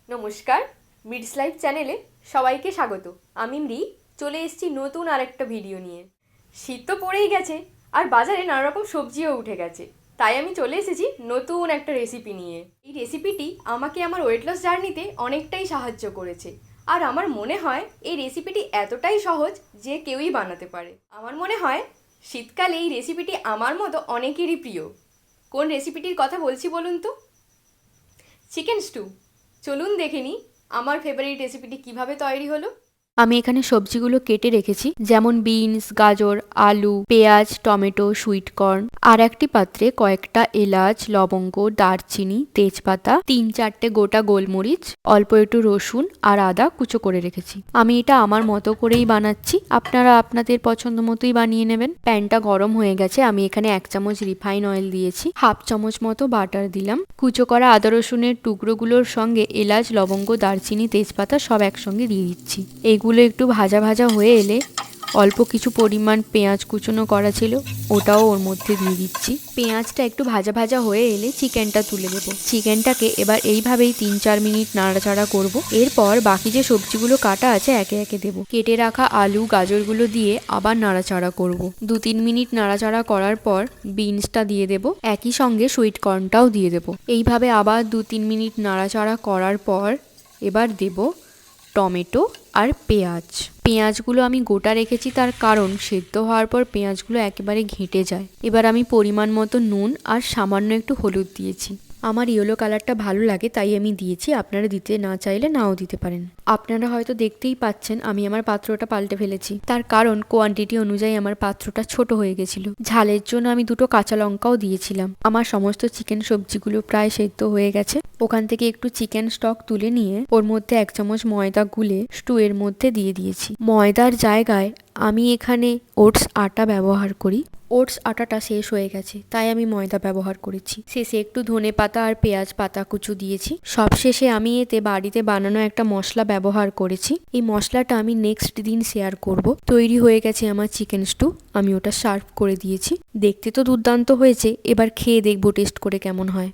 নমস্কার, midst life চ্যানেলে সবাইকে স্বাগত। আমি মৃ চলে এসেছি নতুন আরেকটা ভিডিও নিয়ে। শীত তো পড়েই গেছে আর বাজারে নানা রকম সবজিও উঠে গেছে, তাই আমি চলে এসেছি নতুন একটা রেসিপি নিয়ে। এই রেসিপিটি আমাকে আমার ওয়েট লস জার্নিতে অনেকটাই সাহায্য করেছে আর আমার মনে হয় এই রেসিপিটি এতটাই সহজ যে কেউই বানাতে পারে। আমার মনে হয় শীতকালে এই রেসিপিটি আমার মতো অনেকেরই প্রিয়। কোন রেসিপিটির কথা বলছি বলুন তো? Chicken stew. চলুন দেখে নিই আমার ফেভারিট রেসিপিটি কিভাবে তৈরি হলো। আমি এখানে সবজিগুলো কেটে রেখেছি, যেমন বিনস, গাজর, আলু, পেঁয়াজ, টমেটো, সুইট কর্ন। আর একটি পাত্রে কয়েকটা এলাচ, লবঙ্গ, দারচিনি, তেজপাতা, 3-4টে গোটা গোলমরিচ, অল্প একটু রসুন আর আদা কুচো করে রেখেছি। আমি এটা আমার মতো করেই বানাচ্ছি, আপনারা আপনাদের পছন্দ মতোই বানিয়ে নেবেন। প্যানটা গরম হয়ে গেছে, আমি এখানে 1 চামচ রিফাইন অয়েল দিয়েছি, 1/2 চামচ মতো বাটার দিলাম। কুচো করা আদা রসুনের টুকরোগুলোর সঙ্গে এলাচ, লবঙ্গ, দারচিনি, তেজপাতা সব একসঙ্গে দিয়ে দিচ্ছি। এগুলো একটু ভাজা ভাজা হয়ে এলে অল্প কিছু পরিমাণ পেঁয়াজ কুচনো করা ছিল, ওটাও ওর মধ্যে দিয়ে দিচ্ছি। পেঁয়াজটা একটু ভাজা ভাজা হয়ে এলে চিকেনটা তুলে দেবো। চিকেনটাকে এবার এইভাবেই 3-4 মিনিট নাড়াচাড়া করব। এরপর বাকি যে সবজিগুলো কাটা আছে একে একে দেবো। কেটে রাখা আলু, গাজরগুলো দিয়ে আবার নাড়াচাড়া করব। 2-3 মিনিট নাড়াচাড়া করার পর বিনসটা দিয়ে দেবো, একই সঙ্গে সুইট কর্নটাও দিয়ে দেবো। এইভাবে আবার 2-3 মিনিট নাড়াচাড়া করার পর এবার দেব টমেটো আর পেঁয়াজগুলো আমি গোটা রেখেছি, তার কারণ সেদ্ধ হওয়ার পর পেঁয়াজগুলো একেবারে ঘেঁটে যায়। এবার আমি পরিমাণ মতো নুন আর সামান্য একটু হলুদ দিয়েছি। আমার ইয়েলো কালারটা ভালো লাগে তাই আমি দিয়েছি, আপনারা দিতে না চাইলে নাও দিতে পারেন। আপনারা হয়তো দেখতেই পাচ্ছেন আমি আমার পাত্রটা পাল্টে ফেলেছি, তার কারণ কোয়ান্টিটি অনুযায়ী আমার পাত্রটা ছোট হয়ে গেছিল। ঝালের জন্য আমি 2টো কাঁচা লঙ্কাও দিয়েছিলাম। আমার সমস্ত চিকেন সবজিগুলো প্রায় সেদ্ধ হয়ে গেছে। ওখান থেকে একটু চিকেন স্টক তুলে নিয়ে ওর মধ্যে 1 চামচ ময়দা গুলে স্টু এর মধ্যে দিয়ে দিয়েছি। ময়দার জায়গায় আমি এখানে ওটস আটা ব্যবহার করি। ওটস আটাটা শেষ হয়ে গেছে তাই আমি ময়দা ব্যবহার করেছি। শেষে একটু ধনে পাতা আর পেঁয়াজ পাতা কুচু দিয়েছি। সবশেষে আমি এতে বাড়িতে বানানো একটা মশলা ব্যবহার করেছি। এই মশলাটা আমি নেক্সট দিন শেয়ার করব। তৈরি হয়ে গেছে আমার চিকেন স্টু, আমি ওটা সার্ভ করে দিয়েছি। দেখতে তো দুর্দান্ত হয়েছে, এবার খেয়ে দেখবো টেস্ট করে কেমন হয়।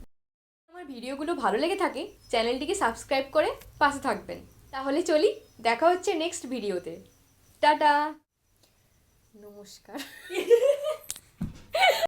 আমার ভিডিওগুলো ভালো লেগে থাকে চ্যানেলটিকে সাবস্ক্রাইব করে পাশে থাকবেন। তাহলে চলি, দেখা হচ্ছে নেক্সট ভিডিওতে। টাটা, নমস্কার।